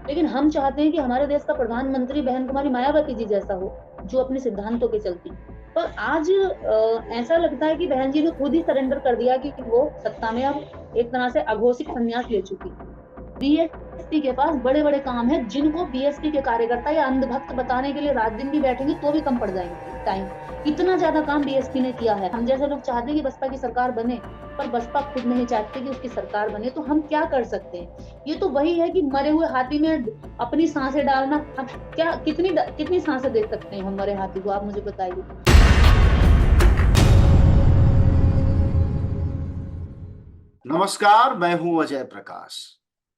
लेकिन हम चाहते हैं कि हमारे देश का प्रधानमंत्री बहन कुमारी मायावती जी जैसा हो, जो अपने सिद्धांतों पे चलती हैं। पर आज ऐसा लगता है कि बहन जी ने खुद ही सरेंडर कर दिया कि वो सत्ता में अब एक तरह से अघोषित संन्यास ले चुकी है। बीएसपी के पास बड़े बड़े काम है, जिनको बीएसपी के कार्यकर्ता या अंधभक्त बताने के लिए रात दिन भी बैठेंगे तो भी कम पड़ जाएंगे टाइम। इतना ज्यादा काम बीएसपी ने किया है। हम जैसे लोग चाहते हैं कि बसपा की सरकार बने, पर बसपा खुद नहीं चाहती कि उसकी सरकार बने, तो हम क्या कर सकते हैं? ये तो वही है कि मरे हुए हाथी में अपनी सांसें डालना। हम क्या कितनी कितनी सांसें दे सकते हैं हम मरे हाथी को, आप मुझे बताइए। नमस्कार, मैं हूं अजय प्रकाश।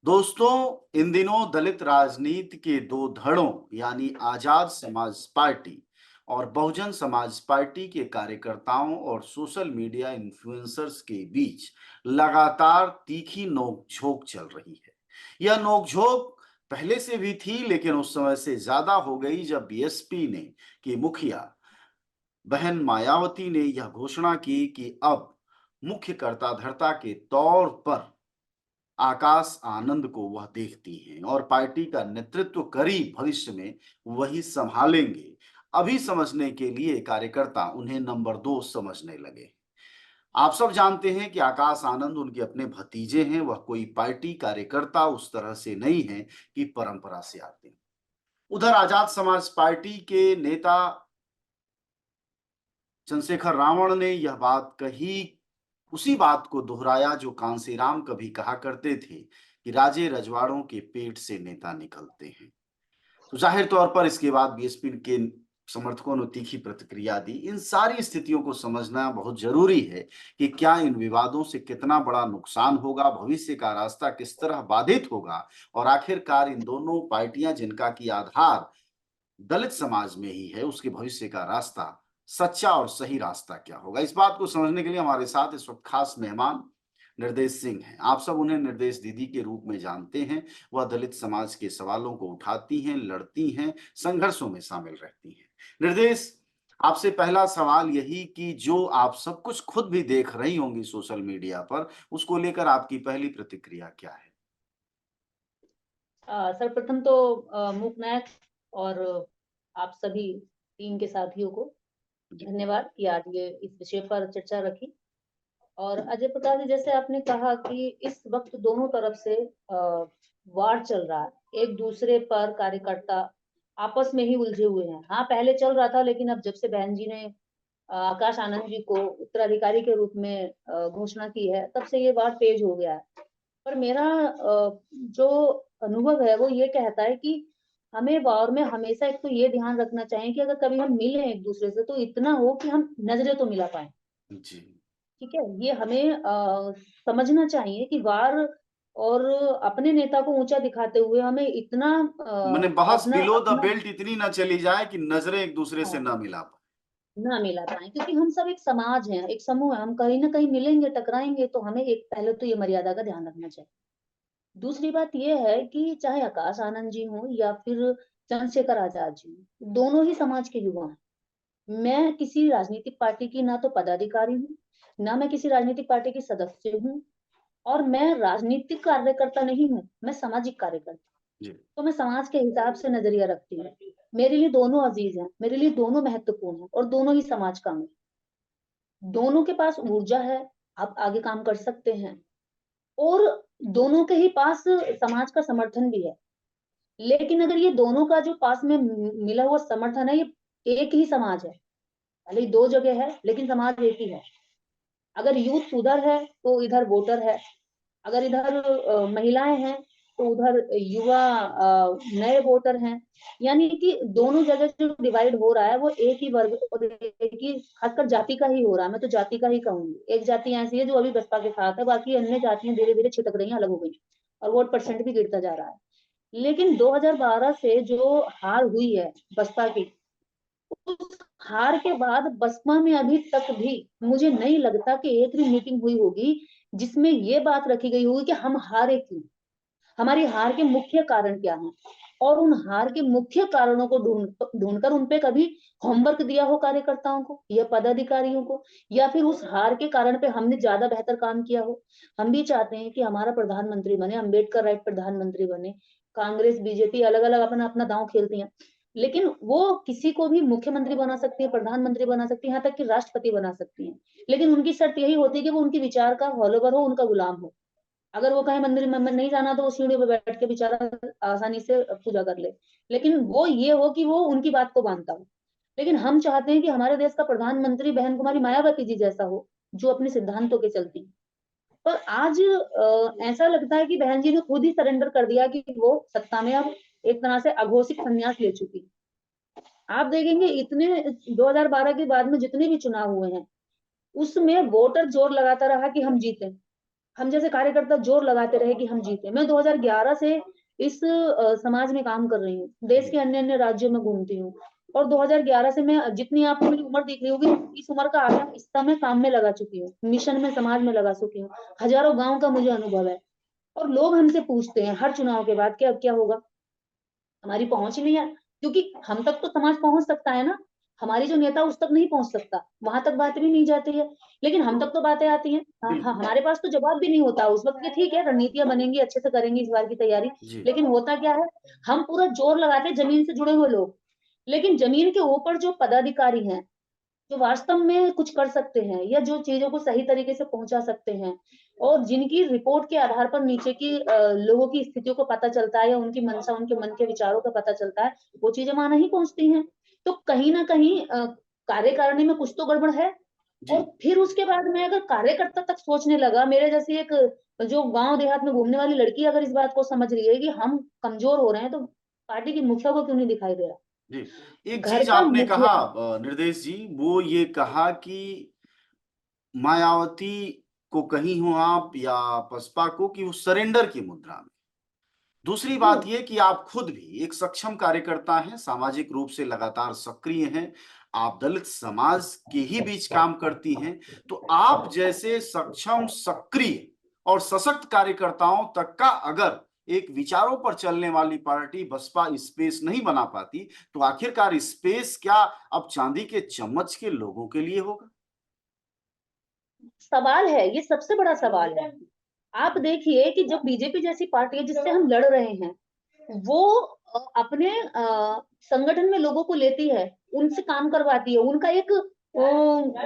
दोस्तों, इन दिनों दलित राजनीति के दो धड़ों यानी आजाद समाज पार्टी और बहुजन समाज पार्टी के कार्यकर्ताओं और सोशल मीडिया इन्फ्लुएंसर्स के बीच लगातार तीखी नोकझोंक चल रही है। यह नोकझोंक पहले से भी थी, लेकिन उस समय से ज्यादा हो गई जब बीएसपी ने की मुखिया बहन मायावती ने यह घोषणा की कि अब मुख्य कर्ताधर्ता के तौर पर आकाश आनंद को वह देखती हैं और पार्टी का नेतृत्व करीब भविष्य में वही संभालेंगे। अभी समझने के लिए कार्यकर्ता उन्हें नंबर 2 समझने लगे। आप सब जानते हैं कि आकाश आनंद उनके अपने भतीजे हैं। वह कोई पार्टी कार्यकर्ता उस तरह से नहीं है कि परंपरा से आते हैं। उधर आजाद समाज पार्टी के नेता चंद्रशेखर रावण ने यह बात कही, उसी बात को दोहराया जो कांसीराम कभी कहा करते थे कि राजे रजवाड़ों के पेट से नेता निकलते हैं। तो जाहिर तौर पर इसके बाद बीएसपी के समर्थकों ने तीखी प्रतिक्रिया दी। इन सारी स्थितियों को समझना बहुत जरूरी है कि क्या इन विवादों से कितना बड़ा नुकसान होगा, भविष्य का रास्ता किस तरह बाधित होगा और आखिरकार इन दोनों पार्टियां जिनका की आधार दलित समाज में ही है, उसके भविष्य का रास्ता, सच्चा और सही रास्ता क्या होगा। इस बात को समझने के लिए हमारे साथ इस वक्त खास मेहमान निर्देश सिंह हैं। आप सब उन्हें निर्देश दीदी के रूप में जानते हैं। वह दलित समाज के सवालों को उठाती हैं, लड़ती हैं, संघर्षों में शामिल रहती हैं। निर्देश, आपसे पहला सवाल यही कि जो आप सब कुछ खुद भी देख रही होंगी सोशल मीडिया पर, उसको लेकर आपकी पहली प्रतिक्रिया क्या है? सर्वप्रथम तो मूक नायक और आप सभी टीम के साथियों को जी। धन्यवाद कि आज ये इस विषय पर चर्चा रखी। और अजय प्रकाश जी, जैसे आपने कहा कि इस वक्त दोनों तरफ से वार चल रहा है, एक दूसरे पर कार्यकर्ता आपस में ही उलझे हुए हैं। हाँ, पहले चल रहा था, लेकिन अब जब से बहन जी ने आकाश आनंद जी को उत्तराधिकारी के रूप में घोषणा की है, तब से ये वार तेज हो गया है। पर मेरा जो अनुभव है वो ये कहता है कि हमें वार में हमेशा एक तो ये ध्यान रखना चाहिए कि अगर कभी हम मिले एक दूसरे से, तो इतना हो कि हम नजरें तो मिला पाए। जी। ठीक है, ये हमें समझना चाहिए कि वार और अपने नेता को ऊंचा दिखाते हुए हमें इतना मैंने बहस अपना बिलो द अपना बेल्ट इतनी ना चली जाए कि नजरें एक दूसरे से हाँ, ना मिला पाए। ना मिला पाए, क्योंकि हम सब एक समाज हैं, एक समूह है। हम कहीं ना कहीं मिलेंगे, टकराएंगे, तो हमें एक पहले तो ये मर्यादा का ध्यान रखना चाहिए। दूसरी बात ये है कि चाहे आकाश आनंद जी हों या फिर चंद्रशेखर आजाद जी हों, दोनों ही समाज के युवा हैं। मैं किसी राजनीतिक पार्टी की ना तो पदाधिकारी हूँ, ना मैं किसी राजनीतिक पार्टी की सदस्य हूँ, और मैं राजनीतिक कार्यकर्ता नहीं हूँ, मैं सामाजिक कार्यकर्ता। जी। तो मैं समाज के हिसाब से नजरिया रखती हूँ। मेरे लिए दोनों अजीज हैं, मेरे लिए दोनों महत्वपूर्ण हैं, और दोनों ही समाज का अंग है। दोनों के पास ऊर्जा है, आप आगे काम कर सकते हैं, और दोनों के ही पास समाज का समर्थन भी है। लेकिन अगर ये दोनों का जो पास में मिला हुआ समर्थन है, ये एक ही समाज है। भले ही दो जगह है, लेकिन समाज एक ही है। अगर यूथ उधर है तो इधर वोटर है, अगर इधर महिलाएं हैं तो उधर युवा नए वोटर हैं। यानी कि दोनों जगह जो डिवाइड हो रहा है वो एक ही वर्ग और एक ही, खासकर जाति का ही हो रहा है। मैं तो जाति का ही कहूंगी। एक जाति ऐसी है जो अभी बसपा के साथ है, बाकी अन्य जातियां धीरे धीरे छिटक रही हैं, अलग हो गई, और वोट परसेंट भी गिरता जा रहा है। लेकिन 2012 से जो हार हुई है बसपा की, उस हार के बाद बसपा में अभी तक भी मुझे नहीं लगता कि एक भी मीटिंग हुई होगी जिसमें ये बात रखी गई होगी कि हम हारे क्यों, हमारी हार के मुख्य कारण क्या हैं, और उन हार के मुख्य कारणों को ढूंढकर उन पे कभी होमवर्क दिया हो कार्यकर्ताओं को या पदाधिकारियों को, या फिर उस हार के कारण पे हमने ज्यादा बेहतर काम किया हो। हम भी चाहते हैं कि हमारा प्रधानमंत्री बने, अम्बेडकर राइट प्रधानमंत्री बने, कांग्रेस, बीजेपी अलग अलग अपना अपना दांव खेलती हैं, लेकिन वो किसी को भी मुख्यमंत्री बना सकती है, प्रधानमंत्री बना सकती है, यहाँ तक कि राष्ट्रपति बना सकती हैं। लेकिन उनकी शर्त यही होती है कि वो उनकी विचार का फॉलोवर हो, उनका गुलाम हो। अगर वो कहे मंदिर में नहीं जाना तो वो सीढ़ी पे बैठ के बेचारा आसानी से पूजा कर ले, लेकिन वो ये हो कि वो उनकी बात को मानता हो। लेकिन हम चाहते हैं कि हमारे देश का प्रधानमंत्री बहन कुमारी मायावती जी जैसा हो, जो अपने सिद्धांतों के चलती है। पर आज ऐसा लगता है कि बहन जी ने खुद ही सरेंडर कर दिया कि वो सत्ता में अब एक तरह से अघोषित संन्यास ले चुकी। आप देखेंगे इतने 2012 के बाद में जितने भी चुनाव हुए हैं, उसमें वोटर जोर लगाता रहा कि हम जीते, हम जैसे कार्यकर्ता जोर लगाते रहे कि हम जीते। मैं 2011 से इस समाज में काम कर रही हूँ, देश के अन्य अन्य राज्यों में घूमती हूँ, और 2011 से मैं जितनी आपको मेरी उम्र दिख रही होगी, इस उम्र का आधा हिस्सा मैं काम में लगा चुकी हूँ, मिशन में, समाज में लगा चुकी हूँ। हजारों गांव का मुझे अनुभव है। और लोग हमसे पूछते हैं हर चुनाव के बाद कि अब क्या होगा, हमारी पहुंच नहीं है, क्योंकि हम तक तो समाज पहुंच सकता है ना, हमारी जो नेता उस तक नहीं पहुंच सकता, वहां तक बातें भी नहीं जाती है, लेकिन हम तक तो बातें आती हैं। हाँ हाँ, हमारे पास तो जवाब भी नहीं होता उस वक्त कि ठीक है रणनीतियां बनेंगी, अच्छे से करेंगे इस बार की तैयारी। जी लेकिन होता क्या है, हम पूरा जोर लगाते हैं जमीन से जुड़े हुए लोग, लेकिन जमीन के ऊपर जो पदाधिकारी हैं, जो वास्तव में कुछ कर सकते हैं या जो चीजों को सही तरीके से पहुंचा सकते हैं, और जिनकी रिपोर्ट के आधार पर नीचे की लोगों की स्थितियों को पता चलता है, या उनकी मनसा, उनके मन के विचारों का पता चलता है, वो चीजें वहां नहीं पहुंचती हैं। तो कहीं ना कहीं कार्यकारिणी में कुछ तो गड़बड़ है। जी और फिर उसके बाद में अगर कार्यकर्ता तक सोचने लगा, मेरे जैसी एक जो गांव देहात में घूमने वाली लड़की अगर इस बात को समझ रही है कि हम कमजोर हो रहे हैं, तो पार्टी की मुखिया को क्यों नहीं दिखाई दे रहा? जी एक घर चीज का आपने कहा मुखिया। निर्देश जी, वो ये कहा कि मायावती को कहीं हो आप या बसपा को, कि वो सरेंडर की मुद्रा में। दूसरी जी। बात ये कि आप खुद भी एक सक्षम कार्यकर्ता हैं, सामाजिक रूप से लगातार सक्रिय हैं, आप दलित समाज के ही बीच काम करती हैं। तो आप जैसे सक्षम, सक्रिय और सशक्त कार्यकर्ताओं तक का अगर एक विचारों पर चलने वाली पार्टी बसपा स्पेस नहीं बना पाती, तो आखिरकार स्पेस क्या अब चांदी के चम्मच के लोगों के लिए होगा? सवाल है, ये सबसे बड़ा सवाल है। आप देखिए कि जब बीजेपी जैसी पार्टी है जिससे हम लड़ रहे हैं, वो अपने संगठन में लोगों को लेती है, उनसे काम करवाती है, उनका एक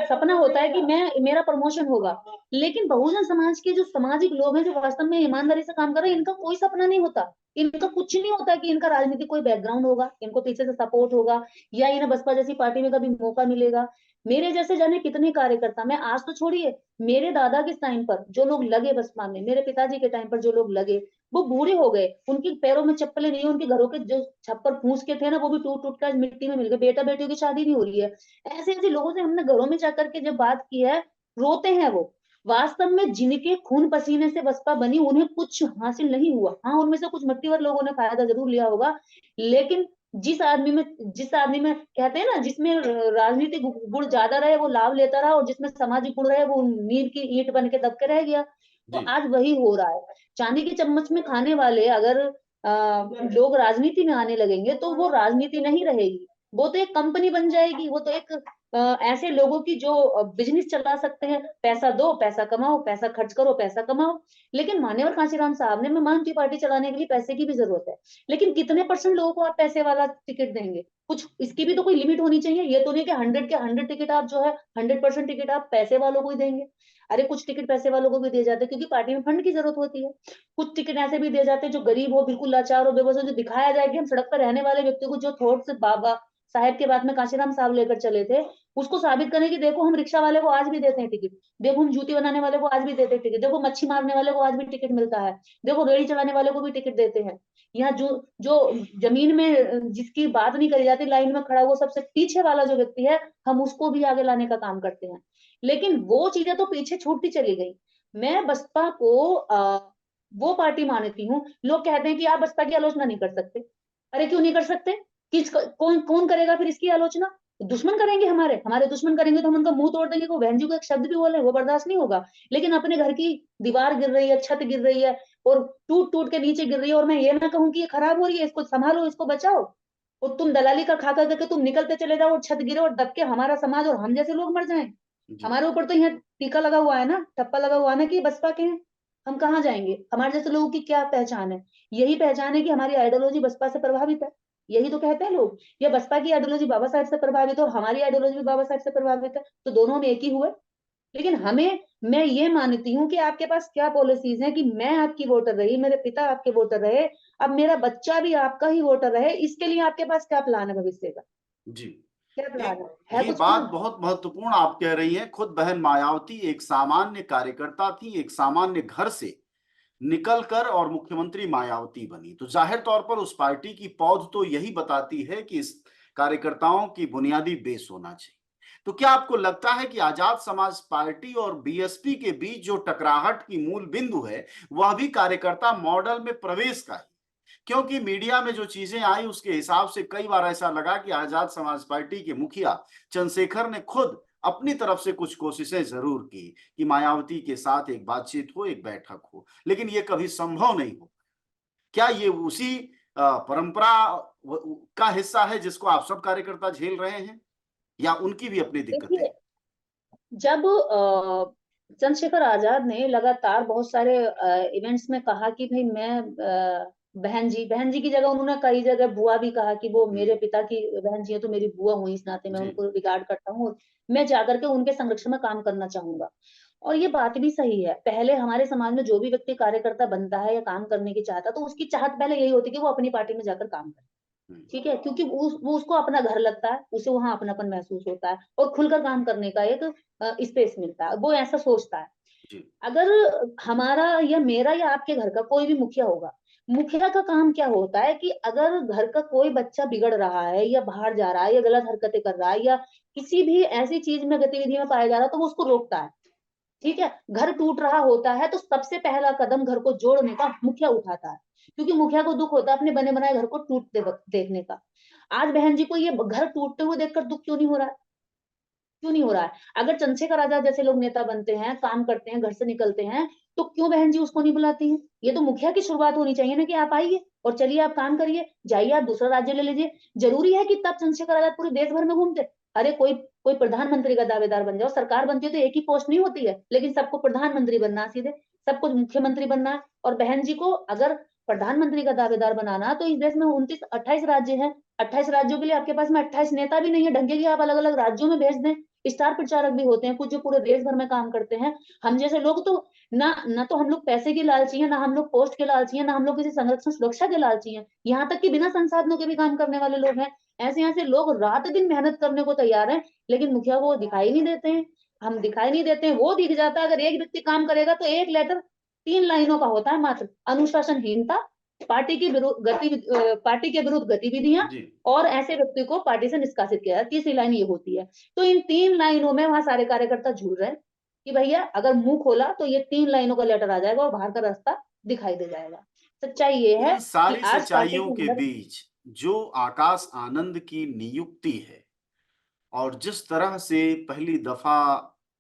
सपना होता है कि मैं, मेरा प्रमोशन होगा। लेकिन बहुजन समाज के जो सामाजिक लोग हैं, जो वास्तव में ईमानदारी से काम कर रहे हैं, इनका कोई सपना नहीं होता, इनका कुछ नहीं होता कि इनका राजनीतिक कोई बैकग्राउंड होगा, इनको पीछे से सपोर्ट होगा, या इन्हें बसपा जैसी पार्टी में कभी मौका मिलेगा। मेरे जैसे जाने कितने कार्यकर्ता, मैं आज तो छोड़िए, मेरे दादा के टाइम पर जो लोग लगे बसपा में, मेरे पिताजी के टाइम पर जो लोग लगे, वो बूढ़े हो गए, उनके पैरों में चप्पलें नहीं है, उनके घरों के जो छप्पर फूस के थे ना, वो भी टूट टूट कर मिट्टी में मिल गए, बेटा बेटियों की शादी नहीं हो रही है। ऐसे ऐसे लोगों से हमने घरों में जाकर के जब बात की है, रोते हैं वो। वास्तव में जिनके खून पसीने से बसपा बनी, उन्हें कुछ हासिल नहीं हुआ। हाँ, उनमें से कुछ मट्टी भर लोगों ने फायदा जरूर लिया होगा, लेकिन जिस आदमी में कहते हैं ना, जिसमें राजनीतिक गुण ज्यादा रहे वो लाभ लेता रहा, और जिसमें सामाजिक गुण रहे वो नींव की ईंट बन के दब के रह गया। तो जी आज वही हो रहा है। चांदी के चम्मच में खाने वाले अगर लोग राजनीति में आने लगेंगे, तो वो राजनीति नहीं रहेगी, वो तो एक कंपनी बन जाएगी, वो तो एक ऐसे लोगों की जो बिजनेस चला सकते हैं, पैसा दो, पैसा कमाओ, पैसा खर्च करो, पैसा कमाओ। लेकिन मान्यवर कांशीराम साहब ने, मैं मानती, पार्टी चलाने के लिए पैसे की भी जरूरत है, लेकिन कितने परसेंट लोगों को आप पैसे वाला टिकट देंगे? कुछ इसकी भी तो कोई लिमिट होनी चाहिए। ये तो नहीं कि 100 के 100 टिकट आप जो है 100% टिकट आप पैसे वालों को ही देंगे। अरे कुछ टिकट पैसे वालों को भी दिए जाते हैं, क्योंकि पार्टी में फंड की जरूरत होती है। कुछ टिकट ऐसे भी दिए जाते हैं जो गरीब हो, बिल्कुल लाचार हो, बेबस हो, जो दिखाया जाए कि हम सड़क पर रहने वाले व्यक्ति को, जो थोट से बाबा साहेब के बाद में कांशीराम साहब लेकर चले थे, उसको साबित करने की, देखो हम रिक्शा वाले को आज भी देते हैं टिकट, देखो हम जूती बनाने वाले को आज भी देते हैं टिकट, देखो मच्छी मारने वाले को आज भी टिकट मिलता है, देखो रेड़ी चलाने वाले को भी टिकट देते हैं। यहाँ जो जो जमीन में जिसकी बात नहीं करी जाती, लाइन में खड़ा हुआ सबसे पीछे वाला जो व्यक्ति है, हम उसको भी आगे लाने का काम करते हैं। लेकिन वो चीजें तो पीछे छूटती चली गई। मैं बसपा को वो पार्टी मानती हूँ। लोग कहते हैं कि आप बसपा की आलोचना नहीं कर सकते। अरे क्यों नहीं कर सकते? कौन कौन करेगा फिर इसकी आलोचना? दुश्मन करेंगे, हमारे हमारे दुश्मन करेंगे तो हम उनका मुंह तोड़ देंगे, को बहन जी को एक शब्द भी बोले वो बर्दाश्त नहीं होगा। लेकिन अपने घर की दीवार गिर रही है, छत गिर रही है, और टूट टूट के नीचे गिर रही है, और मैं ये ना कहूँ कि ये खराब हो रही है, इसको संभालो, इसको बचाओ, और तुम दलाली का खा करके तुम निकलते चले जाओ, और छत गिरे और दब के हमारा समाज और हम जैसे लोग मर जाएं। जी हमारे ऊपर तो यहाँ टीका लगा हुआ है ना, ठप्पा लगा हुआ है ना कि बसपा के हैं। हम कहाँ जाएंगे? हमारे जैसे लोगों की क्या पहचान है? यही पहचान है कि हमारी आइडियोलॉजी बसपा से प्रभावित है। यही तो कहते हैं लोग, या बसपा की आइडियोलॉजी बाबा साहेब से प्रभावित है और हमारी आइडियोलॉजी भी बाबा साहेब से प्रभावित है, तो दोनों हम एक ही हुए। लेकिन मैं ये मानती हूँ कि आपके पास क्या पॉलिसीज हैं कि मैं आपकी वोटर रही, मेरे पिता आपके वोटर रहे, अब मेरा बच्चा भी आपका ही वोटर रहे, इसके लिए आपके पास क्या प्लान है भविष्य का? जी, क्या ये प्लान है ये कुछ बात प्लान? बहुत महत्वपूर्ण आप कह रही हैं। खुद बहन मायावती एक सामान्य कार्यकर्ता थी, एक सामान्य घर से निकलकर और मुख्यमंत्री मायावती बनी। तो जाहिर तौर पर उस पार्टी की पौध तो यही बताती है कि इस कार्यकर्ताओं की बुनियादी बेस होना चाहिए। तो क्या आपको लगता है कि आजाद समाज पार्टी और बीएसपी के बीच जो टकराहट की मूल बिंदु है, वह भी कार्यकर्ता मॉडल में प्रवेश का है? क्योंकि मीडिया में जो चीजें आई उसके हिसाब से कई बार ऐसा लगा कि आजाद समाज पार्टी के मुखिया चंद्रशेखर ने खुद अपनी तरफ से कुछ कोशिशें जरूर की कि मायावती के साथ एक बातचीत हो, एक बैठक हो, लेकिन ये कभी संभव नहीं हो। क्या ये उसी परंपरा का हिस्सा है जिसको आप सब कार्यकर्ता झेल रहे हैं, या उनकी भी अपनी दिक्कतें देखिए, हैं? जब चंद्रशेखर आजाद ने लगातार बहुत सारे इवेंट्स में कहा कि भाई मैं बहन जी की जगह उन्होंने कई जगह बुआ भी कहा कि वो मेरे हम्म, पिता की बहन जी है, तो मेरी बुआ हुई, इस नाते मैं जी, उनको रिगार्ड करता हूँ, मैं जाकर के उनके संरक्षण में काम करना चाहूंगा। और ये बात भी सही है। पहले हमारे समाज में जो भी व्यक्ति कार्यकर्ता बनता है या काम करने की चाहता है, तो उसकी चाहत पहले यही होती है कि वो अपनी पार्टी में जाकर काम करे। हम्म, ठीक है, क्योंकि वो उसको अपना घर लगता है, उसे वहां अपनापन महसूस होता है और खुलकर काम करने का एक स्पेस मिलता है, वो ऐसा सोचता है। जी, अगर हमारा या मेरा या आपके घर का कोई भी मुखिया होगा, मुखिया का काम क्या होता है कि अगर घर का कोई बच्चा बिगड़ रहा है या बाहर जा रहा है या गलत हरकतें कर रहा है या किसी भी ऐसी चीज में गतिविधि में पाया जा रहा है, तो वो उसको रोकता है। ठीक है, घर टूट रहा होता है तो सबसे पहला कदम घर को जोड़ने का मुखिया उठाता है, क्योंकि मुखिया को दुख होता है अपने बने बनाए घर को टूटते वक्त देखने का। आज बहन जी को ये घर टूटते हुए देखकर दुख क्यों नहीं हो रहा है? क्यों नहीं हो रहा है? अगर चंद्रशेखर आजाद जैसे लोग नेता बनते हैं, काम करते हैं, घर से निकलते हैं, तो क्यों बहन जी उसको नहीं बुलाती हैं? ये तो मुखिया की शुरुआत होनी चाहिए ना कि आप आइए और चलिए आप काम करिए, जाइए आप दूसरा राज्य ले लीजिए। जरूरी है कि तब चंद्रशेखर आजाद पूरे देश भर में घूमते? अरे कोई कोई प्रधानमंत्री का दावेदार बन जाओ, सरकार बनती है तो एक ही पोस्ट नहीं होती है, लेकिन सबको प्रधानमंत्री बनना है सीधे, सबको मुख्यमंत्री बनना है। और बहन जी को अगर प्रधानमंत्री का दावेदार बनाना, तो इस देश में 29 28 राज्य हैं, 28 राज्यों के लिए आपके पास में 28 नेता भी नहीं है ढंगे की, आप अलग अलग राज्यों में भेज दें। स्टार प्रचारक भी होते हैं कुछ जो पूरे देश भर में काम करते हैं। हम जैसे लोग तो ना तो हम लोग पैसे के लालची हैं, ना हम लोग पोस्ट के लालची हैं, ना हम लोग किसी संरक्षण सुरक्षा के लालची हैं, यहाँ तक कि बिना संसाधनों के भी काम करने वाले लोग हैं। ऐसे लोग रात दिन मेहनत करने को तैयार हैं, लेकिन मुखिया को दिखाई नहीं देते हैं। हम दिखाई नहीं देते हैं, वो दिख जाता है। अगर एक व्यक्ति काम करेगा तो एक लेटर 3 लाइनों का होता है मात्र, अनुशासनहीनता, पार्टी के विरुद्ध गतिविधियां, जी। और ऐसे व्यक्ति को पार्टी से निष्कासित किया जाए। तीसरी लाइन ये होती है। तो इन 3 लाइनों में वहां सारे कार्यकर्ता झूल रहे हैं कि भैया अगर मुंह खोला तो ये 3 लाइनों का लेटर आ जाएगा और बाहर का रास्ता दिखाई दे जाएगा। सच्चाई ये इन है कि सारी आज पार्टी सच्चाइयों के के अंदर बीच जो आकाश आनंद की नियुक्ति है, और जिस तरह से पहली दफा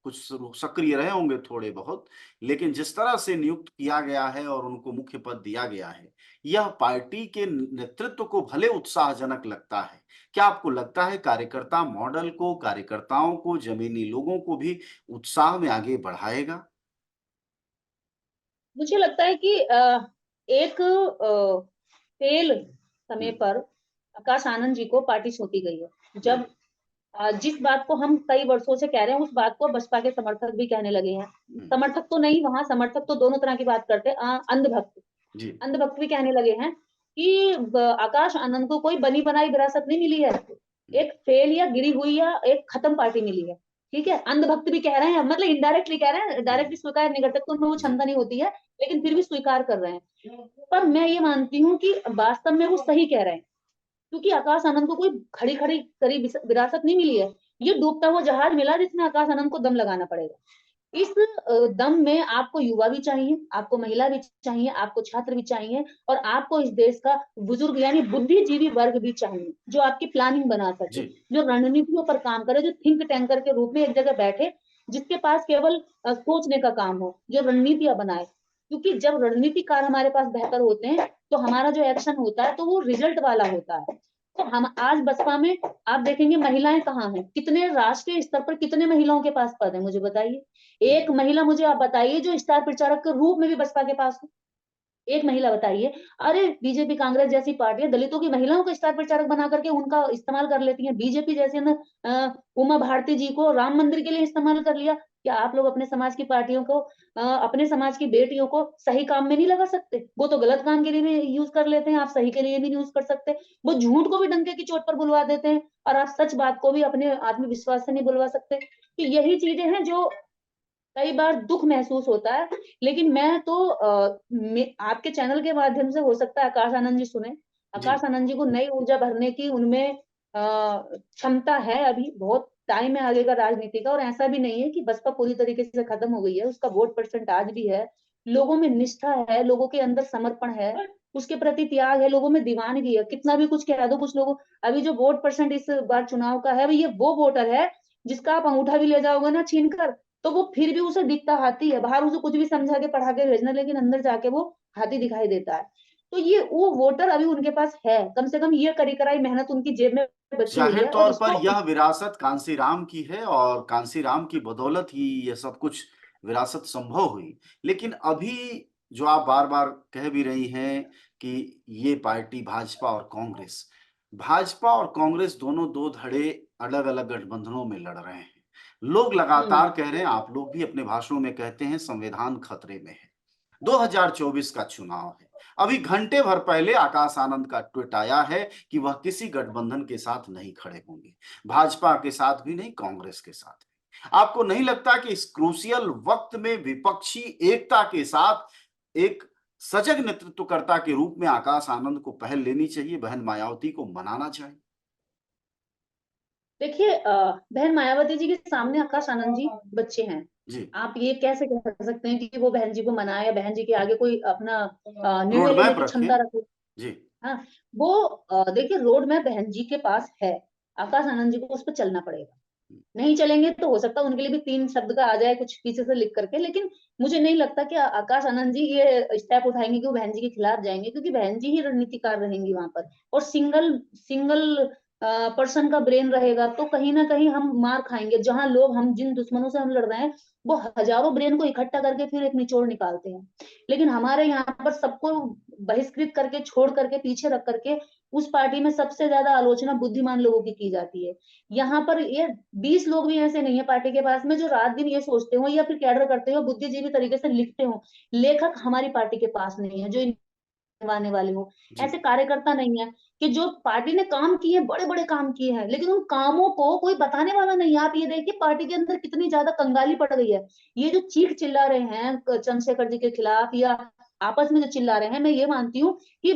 कुछ सक्रिय रहे होंगे थोड़े बहुत, लेकिन जिस तरह से नियुक्त किया गया है और उनको मुख्य पद दिया गया है, यह पार्टी के नेतृत्व को भले उत्साहजनक लगता है। क्या आपको लगता है कार्यकर्ता मॉडल को, कार्यकर्ताओं को, जमीनी लोगों को भी उत्साह में आगे बढ़ाएगा? मुझे लगता है कि एक फेल समय हम्म, पर आकाश आनंद जी को पार्टी सौंपी गई है। जी, जब जिस बात को हम कई वर्षों से कह रहे हैं, उस बात को बसपा के समर्थक भी कहने लगे हैं। हम्म, समर्थक तो नहीं, वहां समर्थक तो दोनों तरह की बात करते हैं। अंधभक्त, जी, अंधभक्त भी कहने लगे हैं कि आकाश आनंद को कोई बनी बनाई विरासत नहीं मिली है, हम्म, एक फेल या गिरी हुई या एक खत्म पार्टी मिली है। ठीक है, अंधभक्त भी कह रहे हैं, मतलब इनडायरेक्टली कह रहे हैं, हम्म, डायरेक्टली स्वीकार नहीं करते तो उनमें वो जी, क्षमता नहीं होती है, लेकिन फिर भी स्वीकार कर रहे हैं। पर मैं ये मानती हूँ कि वास्तव में वो सही कह रहे हैं, क्योंकि आकाश आनंद को कोई खड़ी खड़ी करी विरासत नहीं मिली है। ये डूबता हुआ जहाज मिला जिसमें आकाश आनंद को दम लगाना पड़ेगा। इस दम में आपको युवा भी चाहिए, आपको महिला भी चाहिए, आपको छात्र भी चाहिए, और आपको इस देश का बुजुर्ग यानी बुद्धिजीवी वर्ग भी चाहिए, जो आपकी प्लानिंग बना सके, जी, जो रणनीतियों पर काम करे, जो थिंक टैंकर के रूप में एक जगह बैठे, जिसके पास केवल सोचने का काम हो, जो रणनीतियां बनाए। क्योंकि जब रणनीतिकार हमारे पास बेहतर होते हैं, तो हमारा जो एक्शन होता है तो वो रिजल्ट वाला होता है। तो हम आज बसपा में आप देखेंगे महिलाएं कहाँ हैं, कितने राष्ट्रीय स्तर पर कितने महिलाओं के पास पद है, मुझे बताइए। हम्म, एक महिला मुझे आप बताइए जो स्टार प्रचारक के रूप में भी बसपा के पास हो। एक महिला बताइए, अरे बीजेपी कांग्रेस जैसी पार्टियां दलितों की महिलाओं को स्टार प्रचारक बना करके उनका इस्तेमाल कर लेती हैं। बीजेपी जैसे ने उमा भारती जी को राम मंदिर के लिए इस्तेमाल कर लिया। क्या आप लोग अपने समाज की पार्टियों को अपने समाज की बेटियों को सही काम में नहीं लगा सकते? वो तो गलत काम के लिए भी यूज कर लेते हैं, आप सही के लिए भी यूज कर सकते। वो झूठ को भी डंके की चोट पर बुलवा देते हैं और आप सच बात को भी अपने आत्मविश्वास से नहीं बुलवा सकते। तो यही चीजें हैं जो कई बार दुख महसूस होता है। लेकिन मैं तो आपके चैनल के माध्यम से हो सकता है आकाश आनंद जी सुने। जी। आकाश आनंद जी को नई ऊर्जा भरने की उनमें क्षमता है। अभी बहुत टाइम है आगे का राजनीति का, और ऐसा भी नहीं है कि बसपा पूरी तरीके से खत्म हो गई है। उसका वोट परसेंट आज भी है, लोगों में निष्ठा है, लोगों के अंदर समर्पण है, उसके प्रति त्याग है, लोगों में दीवानगी है। कितना भी कुछ कह दो, कुछ लोगों अभी जो वोट परसेंट इस बार चुनाव का है, ये वो वोटर है जिसका आप अंगूठा भी ले जाओगे ना छीन कर, तो वो फिर भी उसे दिखता हाथी है। बाहर उसे कुछ भी समझा के पढ़ा के भेजना, लेकिन अंदर जाके वो हाथी दिखाई देता है। तो ये वो वोटर अभी उनके पास है, कम से कम ये करी कराई मेहनत उनकी जेब में बची हुई जाहिर है, और तौर पर इसको यह विरासत कांसीराम की है और कांसीराम की बदौलत ही यह सब कुछ विरासत संभव हुई। लेकिन अभी जो आप बार बार कह भी रही हैं कि ये पार्टी भाजपा और कांग्रेस दोनों दो धड़े अलग अलग गठबंधनों में लड़ रहे हैं। लोग हम्म लगातार कह रहे हैं, आप लोग भी अपने भाषणों में कहते हैं, संविधान खतरे में है। 2024 का चुनाव है। अभी घंटे भर पहले आकाश आनंद का ट्वीट आया है कि वह किसी गठबंधन के साथ नहीं खड़े होंगे, भाजपा के साथ भी नहीं, कांग्रेस के साथ भी। आपको नहीं लगता कि इस क्रूशियल वक्त में विपक्षी एकता के साथ एक सजग नेतृत्वकर्ता के रूप में आकाश आनंद को पहल लेनी चाहिए, बहन मायावती को मनाना चाहिए? देखिए, बहन मायावती जी के सामने आकाश आनंद जी बच्चे हैं। जी। आप ये कैसे कह सकते हैं कि वो बहन जी को मनाए या बहन जी के आगे कोई अपना निर्णय रोड लेने मैप की रखें। क्षमता रखे? जी। हाँ, वो देखिए, रोड मैप बहन जी के पास है, आकाश आनंद जी को उस पर चलना पड़ेगा। नहीं चलेंगे तो हो सकता है उनके लिए भी 3 शब्द का आ जाए कुछ पीछे से लिख करके, लेकिन मुझे नहीं लगता कि आकाश आनंद जी ये स्टेप उठाएंगे कि वो बहन जी के खिलाफ जाएंगे, क्योंकि बहन जी ही रणनीतिकार रहेंगी वहां पर। और सिंगल सिंगल पर्सन का ब्रेन रहेगा तो कहीं ना कहीं हम मार खाएंगे। जहां लोग, हम जिन दुश्मनों से हम लड़ रहे हैं, वो हजारों ब्रेन को इकट्ठा करके फिर एक निचोड़ निकालते हैं। लेकिन हमारे यहाँ पर सबको बहिष्कृत करके, छोड़ करके, पीछे रख करके उस पार्टी में सबसे ज्यादा आलोचना बुद्धिमान लोगों की जाती है। यहाँ पर ये 20 लोग भी ऐसे नहीं है पार्टी के पास में जो रात दिन ये सोचते हो या फिर कैडर करते हो, बुद्धिजीवी तरीके से लिखते हो। लेखक हमारी पार्टी के पास नहीं है जो आने वाले हो। जी। ऐसे कार्यकर्ता नहीं है कि जो पार्टी ने काम किए, बड़े बड़े काम किए हैं, लेकिन उन कामों को कोई बताने वाला नहीं है। आप ये देखिए पार्टी के अंदर कितनी ज्यादा कंगाली पड़ गई है। ये जो चीख चिल्ला रहे हैं चंद्रशेखर जी के खिलाफ या आपस में जो चिल्ला रहे हैं, मैं ये मानती हूँ कि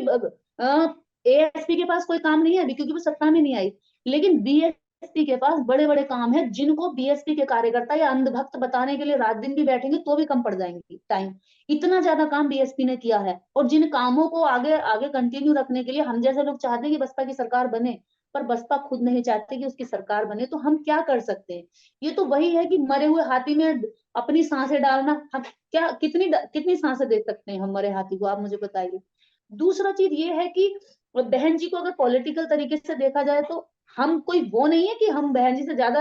एएसपी के पास कोई काम नहीं है अभी, क्योंकि वो सत्ता में नहीं आई। लेकिन बीएसपी के पास बड़े बड़े काम है, जिनको बीएसपी के कार्यकर्ता या अंधभक्त बताने के लिए रात दिन भी बैठेंगे तो भी कम पड़ जाएंगे टाइम। इतना ज्यादा काम बीएसपी ने किया है, और जिन कामों को आगे आगे कंटिन्यू रखने के लिए हम जैसे लोग चाहते हैं कि बसपा की सरकार बने, पर बसपा खुद नहीं चाहती कि उसकी सरकार बने, तो हम क्या कर सकते हैं? ये तो वही है कि मरे हुए हाथी में अपनी सांसें डालना। हम क्या, कितनी कितनी सांसें दे सकते हैं हम मरे हाथी को, आप मुझे बताइए। दूसरा चीज ये है कि बहन जी को अगर पॉलिटिकल तरीके से देखा जाए तो हम कोई वो नहीं है कि हम बहन जी से ज्यादा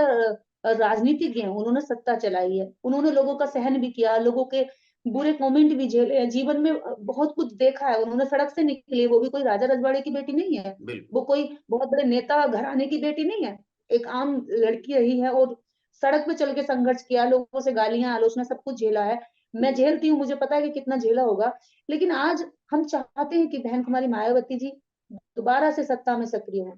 राजनीतिज्ञ हैं। उन्होंने सत्ता चलाई है, उन्होंने लोगों का सहन भी किया, लोगों के बुरे कमेंट भी झेले हैं, जीवन में बहुत कुछ देखा है। उन्होंने सड़क से निकली, वो भी कोई राजा रजवाड़े की बेटी नहीं है, बिल्कुल। वो कोई बहुत बड़े नेता घराने की बेटी नहीं है, एक आम लड़की रही है और सड़क पे चल के संघर्ष किया, लोगों से गालियां, आलोचना, सब कुछ झेला है। मैं झेलती हूँ, मुझे पता है कि कितना झेला होगा। लेकिन आज हम चाहते हैं कि बहन कुमारी मायावती जी दोबारा से सत्ता में सक्रिय हो।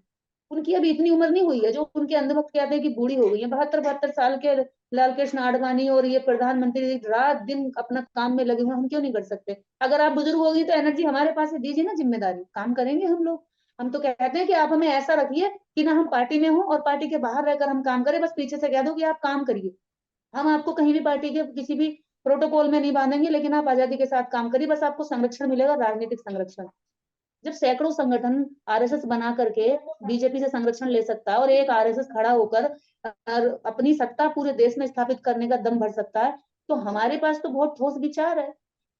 उनकी अभी इतनी उम्र नहीं हुई है जो उनके अंधभक्त कहते हैं कि बूढ़ी हो गई है। 72-72 साल के लाल कृष्ण आडवाणी और ये प्रधानमंत्री रात दिन अपना काम में लगे हुए, हम क्यों नहीं कर सकते? अगर आप बुजुर्ग होगी तो एनर्जी हमारे पास है, दीजिए ना जिम्मेदारी, काम करेंगे हम लोग। हम तो कहते हैं कि आप हमें ऐसा रखिए कि ना हम पार्टी में हो और पार्टी के बाहर रहकर हम काम करें, बस पीछे से कह दो कि आप काम करिए। हम आपको कहीं भी पार्टी के किसी भी प्रोटोकॉल में नहीं बांधेंगे, लेकिन आप आजादी के साथ काम करिए, बस आपको संरक्षण मिलेगा, राजनीतिक संरक्षण। जब सैकड़ों संगठन आरएसएस बना करके बीजेपी से संरक्षण ले सकता है और एक आरएसएस खड़ा होकर अपनी सत्ता पूरे देश में स्थापित करने का दम भर सकता है, तो हमारे पास तो बहुत ठोस विचार है।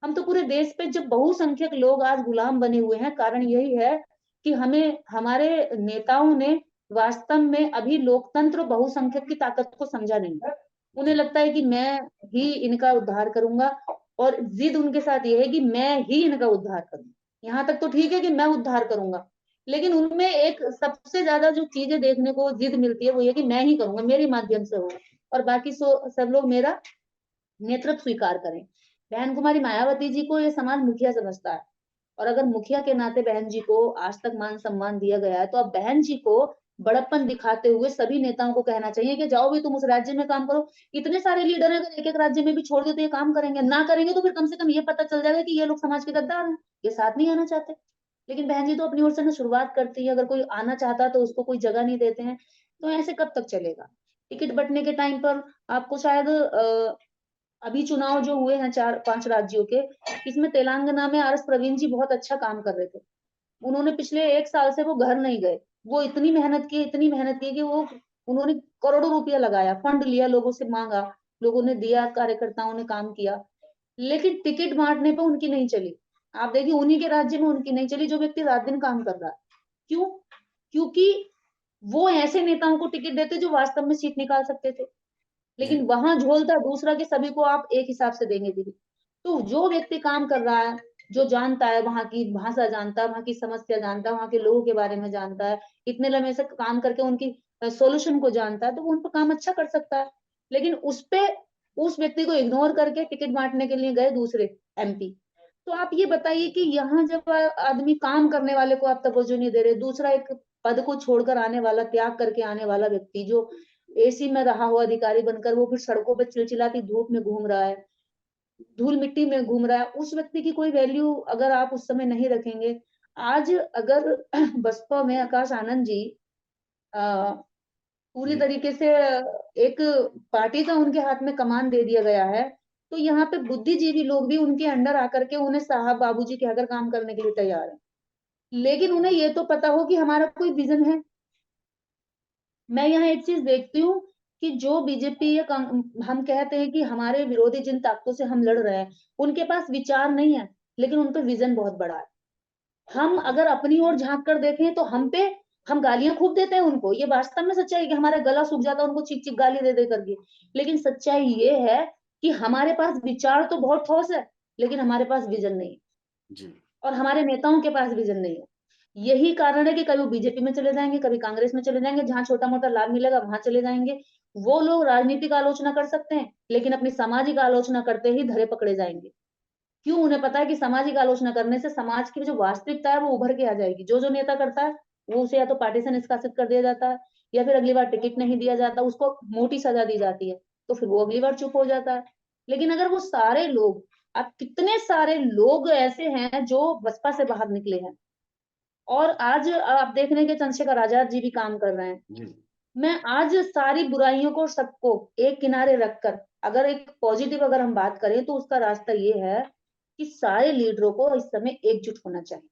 हम तो पूरे देश पे जब बहुसंख्यक लोग आज गुलाम बने हुए हैं, कारण यही है कि हमें हमारे नेताओं ने वास्तव में अभी लोकतंत्र बहुसंख्यक की ताकत को समझा नहीं। उन्हें जी। लगता है कि मैं ही इनका उद्धार करूंगा। और जिद उनके साथ ये है कि मैं ही इनका उद्धार करूं। यहाँ तक तो ठीक है कि मैं उद्धार करूंगा, लेकिन उनमें एक सबसे ज्यादा जो चीजें देखने को जिद मिलती है वो ये कि मैं ही करूंगा, मेरे माध्यम से होगा, और बाकी सब लोग मेरा नेतृत्व स्वीकार करें। बहन कुमारी मायावती जी को ये समाज मुखिया समझता है, और अगर मुखिया के नाते बहन जी को आज तक मान सम्मान दिया गया है, तो अब बहन जी को बड़प्पन दिखाते हुए सभी नेताओं को कहना चाहिए कि जाओ भी तुम उस राज्य में काम करो। इतने सारे लीडर है, अगर एक एक राज्य में भी छोड़ दो तो ये काम करेंगे, ना करेंगे तो फिर कम से कम ये पता चल जाएगा कि ये लोग समाज के गद्दार हैं, ये साथ नहीं आना चाहते। लेकिन बहन जी तो अपनी ओर से ना शुरुआत करती है, अगर कोई आना चाहता है तो उसको कोई जगह नहीं देते हैं। तो ऐसे कब तक चलेगा? टिकट बंटने के टाइम पर आपको शायद अभी चुनाव जो हुए हैं 4-5 राज्यों के, इसमें तेलंगाना में आर एस प्रवीण जी बहुत अच्छा काम कर रहे थे। उन्होंने पिछले 1 साल से वो घर नहीं गए। वो इतनी मेहनत की कि वो उन्होंने करोड़ों रुपया लगाया, फंड लिया, लोगों से मांगा, लोगों ने दिया, कार्यकर्ताओं ने काम किया, लेकिन टिकट बांटने पे उनकी नहीं चली। आप देखिए उन्हीं के राज्य में उनकी नहीं चली, जो व्यक्ति रात दिन काम कर रहा है। क्यों? क्योंकि वो ऐसे नेताओं को टिकट देते जो वास्तव में सीट निकाल सकते थे। जी लेकिन वहां झोलता दूसरा कि सभी को आप एक हिसाब से देंगे दीदी। तो जो व्यक्ति काम कर रहा है, जो जानता है, वहां की भाषा जानता है, वहां की समस्या जानता है, वहां के लोगों के बारे में जानता है, इतने लंबे से काम करके उनकी सॉल्यूशन को जानता है, तो वो उन पर काम अच्छा कर सकता है। लेकिन उस व्यक्ति को इग्नोर करके टिकट बांटने के लिए गए दूसरे एमपी। तो आप ये बताइए कि यहाँ जब आदमी काम करने वाले को आप तवज्जो नहीं दे रहे, दूसरा एक पद को छोड़कर आने वाला, त्याग करके आने वाला व्यक्ति जो एसी में रहा हुआ अधिकारी बनकर वो फिर सड़कों पे चिलचिलाती धूप में घूम रहा है, धूल मिट्टी में घूम रहा है, उस व्यक्ति की कोई वैल्यू अगर आप उस समय नहीं रखेंगे। आज अगर बसपा में आकाश आनंद जी पूरी जी तरीके से एक पार्टी का उनके हाथ में कमान दे दिया गया है, तो यहाँ पे बुद्धिजीवी लोग भी उनके अंडर आकर के उन्हें साहब बाबूजी कहकर काम करने के लिए तैयार है। लेकिन उन्हें ये तो पता हो कि हमारा कोई विजन है। मैं यहाँ एक चीज देखती हूँ कि जो बीजेपी या हम कहते हैं कि हमारे विरोधी जिन ताकतों से हम लड़ रहे हैं, उनके पास विचार नहीं है, लेकिन उन पे विजन बहुत बड़ा है। हम अगर अपनी ओर झांक कर देखें तो हम गालियां खूब देते हैं उनको, ये वास्तव में सच्चाई है कि हमारा गला सूख जाता है उनको चीख चीख गाली दे दे करके। लेकिन सच्चाई ये है कि हमारे पास विचार तो बहुत ठोस है, लेकिन हमारे पास विजन नहीं है, जी और हमारे नेताओं के पास विजन नहीं है। यही कारण है कि कभी वो बीजेपी में चले जाएंगे, कभी कांग्रेस में चले जाएंगे, जहां छोटा मोटा लाभ मिलेगा वहां चले जाएंगे। वो लोग राजनीतिक आलोचना कर सकते हैं, लेकिन अपनी सामाजिक आलोचना करते ही धरे पकड़े जाएंगे। क्यों? उन्हें पता है कि सामाजिक आलोचना करने से समाज की जो वास्तविकता है वो उभर के आ जाएगी। जो जो नेता करता है वो उसे या तो पार्टी से निष्कासित कर दिया जाता है, या फिर अगली बार टिकट नहीं दिया जाता, उसको मोटी सजा दी जाती है, तो फिर वो अगली बार चुप हो जाता है। लेकिन अगर वो सारे लोग, अब कितने सारे लोग ऐसे हैं जो बसपा से बाहर निकले हैं, और आज आप देख रहे हैं कि चंद्रशेखर आजाद जी भी काम कर रहे हैं। जी मैं आज सारी बुराइयों को, सबको एक किनारे रखकर अगर एक पॉजिटिव अगर हम बात करें, तो उसका रास्ता ये है कि सारे लीडरों को इस समय एकजुट होना चाहिए,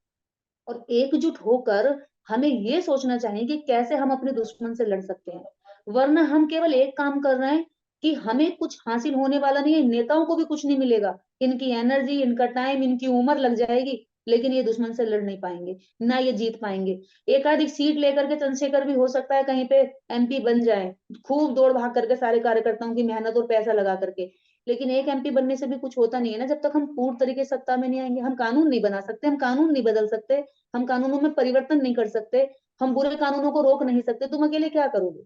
और एकजुट होकर हमें ये सोचना चाहिए कि कैसे हम अपने दुश्मन से लड़ सकते हैं। वरना हम केवल एक काम कर रहे हैं कि हमें कुछ हासिल होने वाला नहीं है, नेताओं को भी कुछ नहीं मिलेगा, इनकी एनर्जी, इनका टाइम, इनकी उम्र लग जाएगी, लेकिन ये दुश्मन से लड़ नहीं पाएंगे, ना ये जीत पाएंगे। एक आधी सीट लेकर के चंद्रशेखर भी हो सकता है कहीं पे एमपी बन जाए, खूब दौड़ भाग करके सारे कार्यकर्ताओं की मेहनत और पैसा लगा करके। लेकिन एक एमपी बनने से भी कुछ होता नहीं है ना, जब तक हम पूर्ण तरीके से सत्ता में नहीं आएंगे। हम कानून नहीं बना सकते, हम कानून नहीं बदल सकते, हम कानूनों में परिवर्तन नहीं कर सकते, हम बुरे कानूनों को रोक नहीं सकते, तुम अकेले क्या करोगे?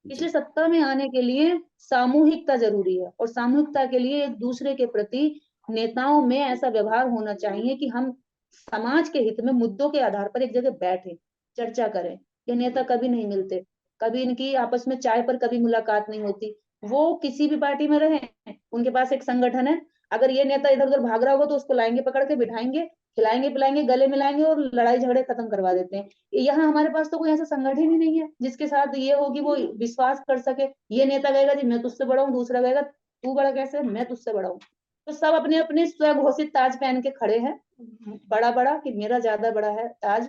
जी इसलिए सत्ता में आने के लिए सामूहिकता जरूरी है, और सामूहिकता के लिए एक दूसरे के प्रति नेताओं में ऐसा व्यवहार होना चाहिए कि हम समाज के हित में मुद्दों के आधार पर एक जगह बैठे, चर्चा करें। ये नेता कभी नहीं मिलते, कभी इनकी आपस में चाय पर कभी मुलाकात नहीं होती। वो किसी भी पार्टी में रहे, उनके पास एक संगठन है, अगर ये नेता इधर उधर भाग रहा होगा तो उसको लाएंगे, पकड़ के बिठाएंगे, खिलाएंगे पिलाएंगे, गले मिलाएंगे और लड़ाई झगड़े खत्म करवा देते हैं। यहाँ हमारे पास तो कोई ऐसा संगठन ही नहीं है जिसके साथ ये हो कि वो विश्वास कर सके। ये नेता कहेगा जी मैं तुझसे बड़ा हूँ, दूसरा कहेगा तू बड़ा कैसे, मैं तुझसे बड़ा हूँ। तो सब अपने अपने स्वघोषित ताज पहन के खड़े हैं, बड़ा बड़ा, कि मेरा ज्यादा बड़ा है ताज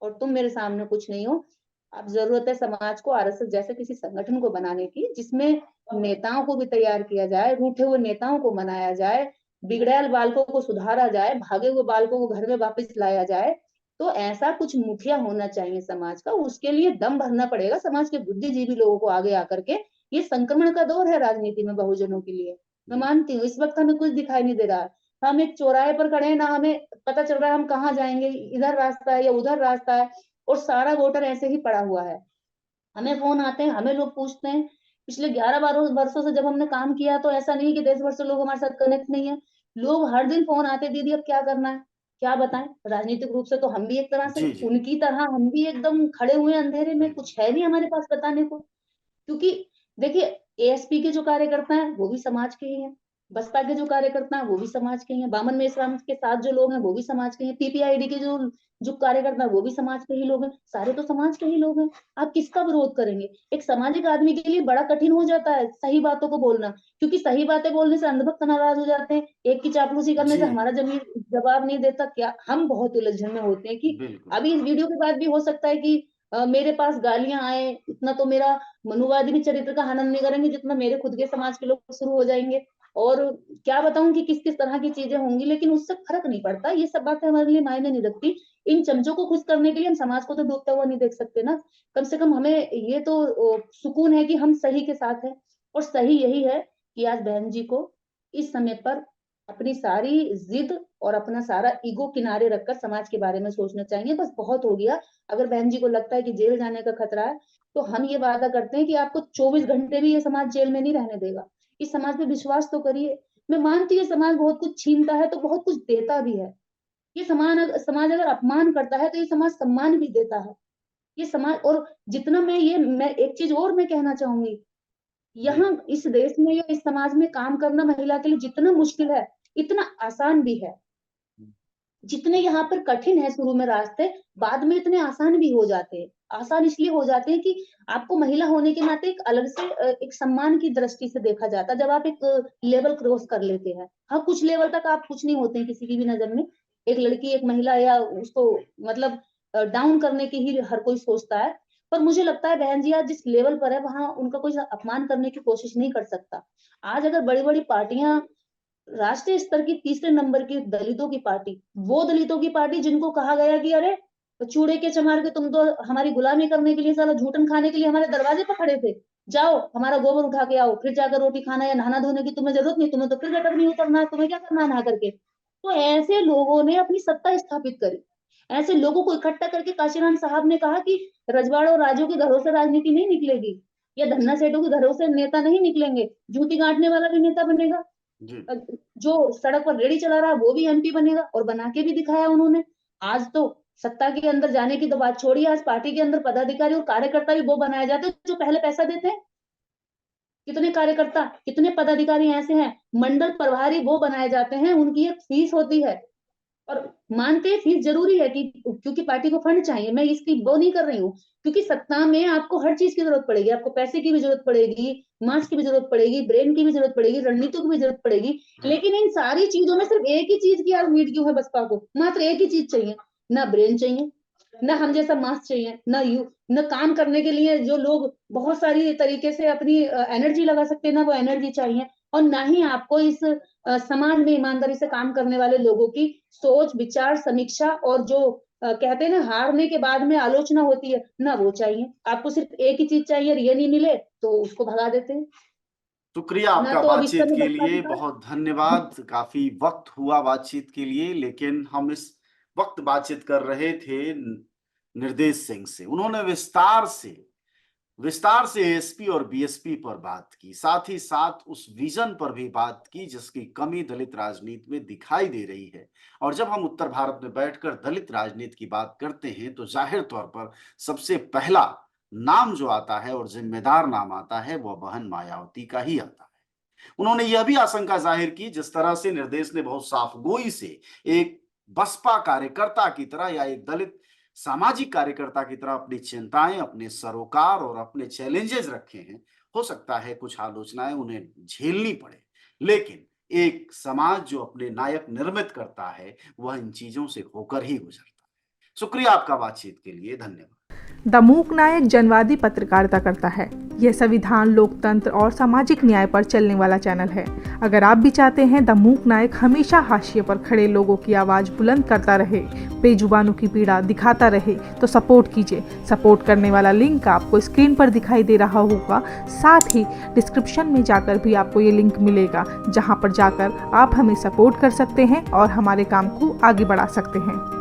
और तुम मेरे सामने कुछ नहीं हो। अब जरूरत है समाज को आरएसएस जैसे किसी संगठन को बनाने की, जिसमें नेताओं को भी तैयार किया जाए, रूठे हुए नेताओं को मनाया जाए, बिगड़ैल बालकों को सुधारा जाए, भागे हुए बालकों को घर में वापस लाया जाए। तो ऐसा कुछ मुखिया होना चाहिए समाज का। उसके लिए दम भरना पड़ेगा समाज के बुद्धिजीवी लोगों को आगे आकर के। ये संक्रमण का दौर है राजनीति में बहुजनों के लिए। मैं जी मानती हूँ इस वक्त हमें कुछ दिखाई नहीं दे रहा है, हम एक चौराहे पर खड़े हैं, ना हमें पता चल रहा है हम कहाँ जाएंगे, इधर रास्ता है या उधर रास्ता है, और सारा वोटर ऐसे ही पड़ा हुआ है। हमें फोन आते हैं, हमें लोग पूछते हैं। पिछले 11-12 वर्षों से जब हमने काम किया, तो ऐसा नहीं कि 10 वर्ष से लोग हमारे साथ कनेक्ट नहीं है। लोग हर दिन फोन आते, दीदी अब क्या करना है, क्या बताएं। राजनीतिक रूप से तो हम भी एक तरह से जी जी उनकी तरह, हम भी एकदम खड़े हुए हैं अंधेरे में, बिल्कुल। कुछ है नहीं हमारे पास बताने को। क्योंकि देखिए, एएसपी के जो कार्यकर्ता हैं वो भी समाज के ही हैं, बसपा के जो कार्यकर्ता हैं वो भी समाज के ही हैं, बामन मेश्राम के साथ जो लोग हैं वो भी समाज के हैं, पीपीआईडी के जो जो कार्यकर्ता हैं वो भी समाज के ही लोग हैं, सारे तो समाज के ही लोग हैं। आप किसका विरोध करेंगे? एक सामाजिक आदमी के लिए बड़ा कठिन हो जाता है सही बातों को बोलना, क्योंकि सही बातें बोलने से अंधभक्त नाराज हो जाते हैं, एक की चापलूसी करने से जी हमारा जमीर जवाब नहीं देता, क्या हम बहुत उलझन में होते हैं कि बिल्कुल। अभी इस वीडियो के बाद भी हो सकता है कि मेरे पास गालियां आए, इतना तो मेरा मनुवादी भी चरित्र का हनन नहीं करेंगे जितना मेरे खुद के समाज के लोग शुरू हो जाएंगे। और क्या बताऊं कि किस किस तरह की चीजें होंगी, लेकिन उससे फर्क नहीं पड़ता, ये सब बातें हमारे लिए मायने नहीं रखती। इन चमचों को खुश करने के लिए हम समाज को तो डूबता हुआ नहीं देख सकते ना। कम से कम हमें ये तो सुकून है कि हम सही के साथ हैं। और सही यही है कि आज बहन जी को इस समय पर अपनी सारी जिद और अपना सारा ईगो किनारे रखकर समाज के बारे में सोचना चाहिए। बस बहुत हो गया। अगर बहन जी को लगता है कि जेल जाने का खतरा है, तो हम ये वादा करते हैं कि आपको 24 घंटे भी ये समाज जेल में नहीं रहने देगा। इस समाज पे विश्वास तो करिए। मैं मानती हूँ ये समाज बहुत कुछ छीनता है तो बहुत कुछ देता भी है। ये समाज अगर अपमान करता है तो ये समाज सम्मान भी देता है। ये समाज, और जितना मैं एक चीज और मैं कहना चाहूंगी, जी यहाँ इस देश में या इस समाज में काम करना महिला के लिए जितना मुश्किल है, इतना आसान भी है। जितने यहाँ पर कठिन है शुरू में रास्ते, बाद में इतने आसान भी हो जाते हैं। आसान इसलिए हो जाते हैं कि आपको महिला होने के नाते एक अलग से एक सम्मान की दृष्टि से देखा जाता है, जब आप एक लेवल क्रॉस कर लेते हैं। हाँ, कुछ लेवल तक आप कुछ नहीं होते हैं किसी की भी नजर में। एक लड़की, एक महिला, या उसको मतलब डाउन करने की ही हर कोई सोचता है। पर मुझे लगता है बहन जी आज जिस लेवल पर है, वहां उनका कोई अपमान करने की कोशिश नहीं कर सकता। आज अगर बड़ी बड़ी पार्टियां, राष्ट्रीय स्तर की तीसरे नंबर की दलितों की पार्टी, वो दलितों की पार्टी जिनको कहा गया कि अरे चूड़े के चमार के तुम तो हमारी गुलामी करने के लिए, साला झूठन खाने के लिए हमारे दरवाजे पर खड़े थे, जाओ हमारा गोबर उठा के आओ, फिर जाकर रोटी खाना या नहाना धोने की तुम्हें जरूरत नहीं, तुम्हें तो फिर गटर नहीं उतरना है, तुम्हें क्या करना है नहा करके। तो ऐसे लोगों ने अपनी सत्ता स्थापित करी। ऐसे लोगों को इकट्ठा करके काशीराम साहब ने कहा कि रजवाड़ों और राजों के घरों से राजनीति नहीं निकलेगी, या धन्ना सेठों के घरों से नेता नहीं निकलेंगे, जूती काटने वाला भी नेता बनेगा, जी जो सड़क पर रेडी चला रहा है वो भी एमपी बनेगा, और बना के भी दिखाया उन्होंने। आज तो सत्ता के अंदर जाने की तो बात छोड़िए, आज पार्टी के अंदर पदाधिकारी और कार्यकर्ता भी वो बनाए जाते हैं जो पहले पैसा देते हैं। कितने कार्यकर्ता, कितने पदाधिकारी ऐसे हैं, मंडल प्रभारी वो बनाए जाते हैं, उनकी एक फीस होती है। और मानते हैं फीस जरूरी है कि क्योंकि पार्टी को फंड चाहिए, मैं इसकी वो नहीं कर रही हूँ, क्योंकि सत्ता में आपको हर चीज की जरूरत पड़ेगी, आपको पैसे की भी जरूरत पड़ेगी, मास की भी जरूरत पड़ेगी, ब्रेन की भी जरूरत पड़ेगी, रणनीतियों की भी जरूरत पड़ेगी। जी लेकिन इन सारी चीजों में सिर्फ एक ही चीज की आज नीड क्यों है बसपा को? मात्र एक ही चीज चाहिए, ना ब्रेन चाहिए, ना हम जैसा मास चाहिए, ना यू, न काम करने के लिए जो लोग बहुत सारी तरीके से अपनी एनर्जी लगा सकते हैं, ना वो एनर्जी चाहिए। और ना ही आपको इस समाज में ईमानदारी से काम करने वाले लोगों की सोच, विचार, समीक्षा, और जो कहते हैं ना हारने के बाद में आलोचना होती है, ना वो चाहिए। आपको सिर्फ एक ही चीज चाहिए और ये नहीं मिले तो उसको भगा देते हैं। शुक्रिया ना आपका तो अब इस बातचीत समय के बसपा की लिए, बात। बहुत धन्यवाद। काफी वक्त हुआ बातचीत के लिए, लेकिन हम इस वक्त बातचीत कर रहे थे निर्देश सिंह से। उन्होंने विस्तार से एसपी और बीएसपी पर बात की, साथ ही साथ उस विजन पर भी बात की जिसकी कमी दलित राजनीति में दिखाई दे रही है। और जब हम उत्तर भारत में बैठकर दलित राजनीति की बात करते हैं तो जाहिर तौर पर सबसे पहला नाम जो आता है और जिम्मेदार नाम आता है वह बहन मायावती का ही आता है। उन्होंने यह भी आशंका जाहिर की, जिस तरह से निर्देश ने बहुत साफगोई से एक बसपा कार्यकर्ता की तरह या एक दलित सामाजिक कार्यकर्ता की तरह अपनी चिंताएं, अपने सरोकार और अपने चैलेंजेस रखे हैं, हो सकता है कुछ आलोचनाएं उन्हें झेलनी पड़े, लेकिन एक समाज जो अपने नायक निर्मित करता है वह इन चीजों से होकर ही गुजरता है। शुक्रिया आपका बातचीत के लिए, धन्यवाद। द मूक नायक जनवादी पत्रकारिता करता है। यह संविधान, लोकतंत्र और सामाजिक न्याय पर चलने वाला चैनल है। अगर आप भी चाहते हैं द मूक नायक हमेशा हाशिए पर खड़े लोगों की आवाज़ बुलंद करता रहे, बेजुबानों की पीड़ा दिखाता रहे, तो सपोर्ट कीजिए। सपोर्ट करने वाला लिंक आपको स्क्रीन पर दिखाई दे रहा होगा। साथ ही डिस्क्रिप्शन में जाकर भी आपको ये लिंक मिलेगा, जहाँ पर जाकर आप हमें सपोर्ट कर सकते हैं और हमारे काम को आगे बढ़ा सकते हैं।